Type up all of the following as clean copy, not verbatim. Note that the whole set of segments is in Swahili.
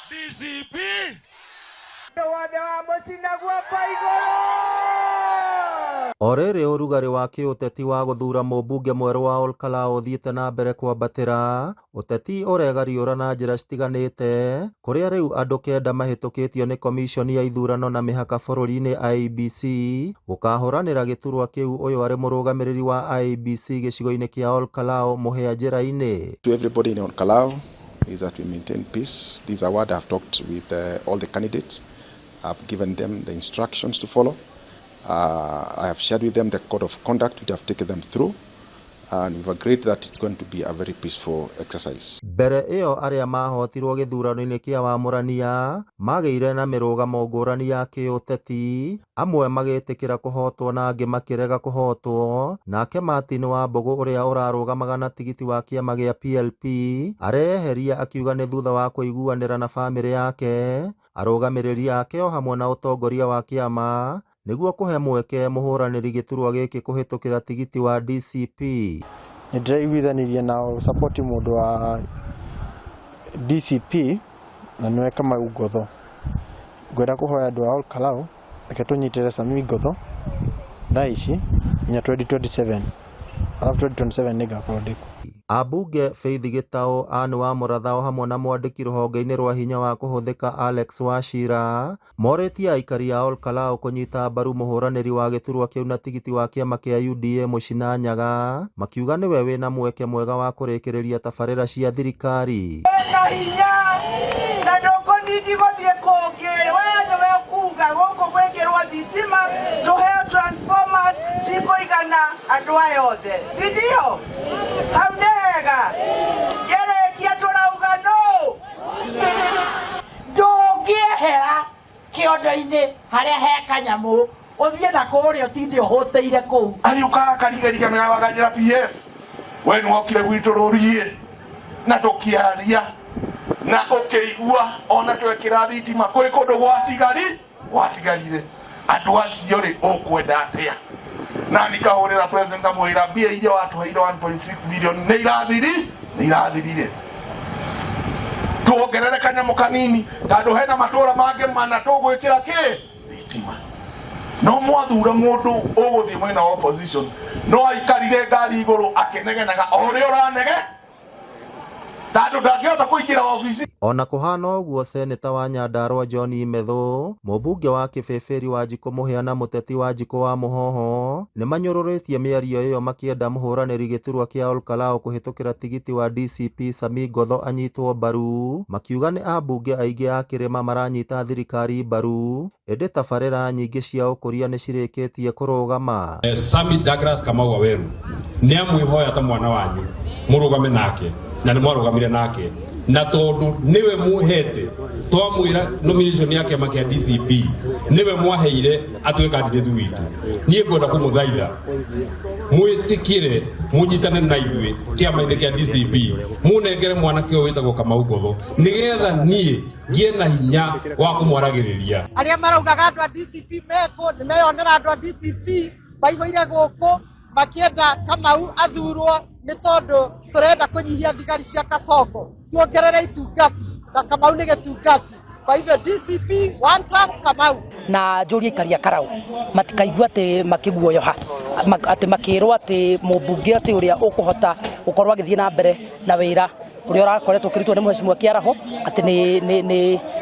DCP Orere urugari wa kiuteti wa guthura mũmbunge mwerũ wa Olkalau thiĩte na mbere kwambatĩra, ũteti ũregariũra na njĩra citiganĩte, kũrĩa rĩu andũ kenda mahĩtũkĩtio nĩ komishoni ya ithurano na mĩhaka bũrũri-inĩ IEBC gũkahũranĩra gĩturwa kĩu. Ũyũ arĩ mũrũgamĩrĩri wa IEBC gĩcigo-inĩ kĩa Olkalau mũhĩa njĩra-inĩ. To everybody in Olkalau is that we maintain peace. This award I've talked with all the candidates. I've given them the instructions to follow. I have shared with them the code of conduct which I've taken them through, and we've agreed that it's going to be a very peaceful exercise. Mbere ĩyo arĩa mahotirwo gĩthurano-inĩ kĩa wamũrania magĩire na mĩrũgamo ngũrani ya kĩũteti, amwe magĩtĩkĩra kũhotwo na angĩ makĩrega kũhotwo. Nake Martin Wambũgũ ũrĩa ũrarũgamaga na tigiti wa kĩama gĩa PLP areheria akiuga nĩ thutha wa kũiguanĩra na bamĩrĩ yake, arũgamĩrĩri ake o hamwe na ũtongoria wa kĩama nĩguo kũhe mweke mũhũranĩri gĩturwa gĩkĩ kũhĩtũkĩra tigiti wa DCP. Nĩndĩraiguithanirie na support mũndũ wa DCP na nĩwe Kamau Ngotho. Ngwenda kũhoya andũ a Olkalau reke tũnyitĩrĩre Sami Ngotho thaa ici nginya 2027. Alafu 2027 nĩngakorwo ndĩkuo. Ambunge Faith Gĩtaũ, Anne wa Mũratha hamwe na mwandĩki rũhonge-inĩ rwa hinya wa kũhũthĩka Alex Wachira morĩtie aikari a Olkalau kũnyita mbaru mũhũranĩri wa gĩturwa kĩu na tigiti wa kĩama kĩa UDA Mũchina Nyaga, makiuga nĩwe wĩna mweke mwega wa kũrĩkĩrĩria tabarĩra cia thirikari. Kĩondo-inĩ harĩa he kanyamu ũthiĩ na kũrĩa ũtinde ũhũtĩire kũu. Ari ũkarakarigĩria na waganyĩra PS we nĩwokire gwitũ rũriĩ na tũkĩaria na ũkĩigua ona twekĩra thitima kũrĩ kũndũ gwatigarire andũ acio rĩ ũkwenda atĩa? Na nikahũrĩra president kamwĩra mbia iria watuheire 1.6 billion nĩirathirire. Tuongerere kanyamu kanini tondũ hena matũra mangĩ mana tũgwĩkĩra thitima. No mwathura mũndũ ũgũthiĩ mwena wa opposition no aikarire ngari igũrũ akĩnegenaga o ũrĩa ũranege tondũ ndangĩhota kũingĩra ofici. Ona kũhana ũguo, seneta wa Nyandarua John Imethũ, mũmbunge wa Kĩbĩbĩri Wanjikũ Mũhĩa na mũteti Wanjikũ wa Mũhoho nĩmanyũrũrĩtie mĩario ĩyo makĩenda mũhũranĩri gĩturwa kĩa Olkalau kũhĩtũkĩra tigiti wa DCP Sami Ngotho anyitwo mbaru, makiuga nĩ ambunge aingĩ a kĩrĩma maranyita thirikari mbaru, ĩndĩ tabarĩra nyingĩ cia ũkũria nĩcirĩkĩtie kũrũgama. Sami Douglas Kamau Waweru nĩamwĩhoya ta mwana wanyu mũrũgame nake na nĩmwarũgamire nake, na tondũ niwe muhete twamwira nomination yake kĩama kĩa DCP niwe mwaheire atwe candidate witũ. Niĩ ngwenda kũmũthaitha mwĩtĩkĩre mũnyitane na ithuĩ kĩama-inĩ kĩa DCP, mũnengere mwanake ũyũ wĩtagwo Kamau Ngotho nĩgetha niĩ ngĩe na hinya wa kũmwaragĩrĩria. Arĩa maraugaga andũ a DCP meko nĩmeyonera andũ a DCP baigũire gũkũ makĩenda Kamau athurwo nĩ tondũ tũrenda kũnyihia thigari cia Kasongo, tuongerere itungati na Kamau nĩ gĩtungati. Kwa hivyo DCP one time Kamau. Na njũria aikari a Karau matikaigua atĩ makĩguoyoha atĩ makĩrwo atĩ mũmbunge atĩ ũrĩa ũkũhota gũkorwo agĩthiĩ na mbere na wĩra ũrĩa ũrakoretwo ũkĩrutwo nĩ Mheshimiwa Kĩaraho atĩ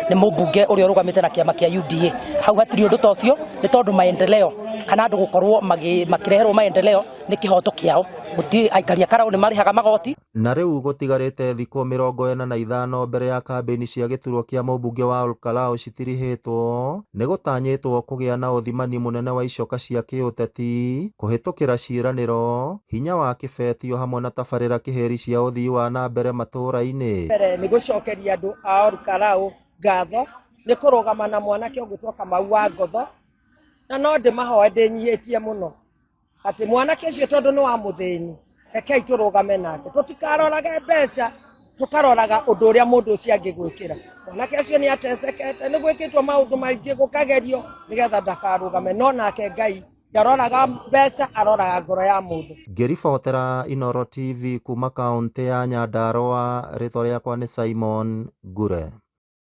nĩ mũmbunge ũrĩa ũrũgamĩte na kĩama kĩa UDA. Hau hatirĩ ũndũ ta ũcio nĩ tondũ maendeleo kana andũ gũkorwo makĩreherwo maendeleo nĩ kĩhoto kĩao. Gũtirĩ aikari a Karau nĩ marĩhaga magoti. Na rĩu gũtigarĩte thikũ 45 mbere ya kambĩini cia gĩturwa kĩa mũmbunge wa Olkalau citirihĩtwo, nĩgũtanyĩtwo kũgĩa na ũthimani mũnene wa icoka cia kĩũteti kũhĩtũkĩra ciĩranĩro, hinya wa kĩbetio hamwe na tabarĩra kĩheri cia ũthii wa na mbere matũra-inĩ. Nĩ gũcokeria andũ a Olkalau ngatho nĩ kũrũgama na mwanake ũgĩtwo Kamau wa Ngotho, na no ndĩmahoe ndĩnyihĩtie mũno atĩ mwanake ũcio tondũ nĩ wa mũthĩni rekei tũrũgame nake, tũtikarorage mbeca tũkaroraga ũndũ ũrĩa mũndũ ũcio angĩgwĩkĩra. Mwanake ũcio nĩ atecekete, nĩ gwĩkĩtwo maũndũ maingĩ gũkagerio nĩgetha ndakarũgame, no nake Ngai ndaroraga mbeca aroraga ngoro ya mundu. Ngĩribotera Inooro TV kuma kaunti ya Nyandarua, rĩtwa rĩakwa nĩ Simon Ngure.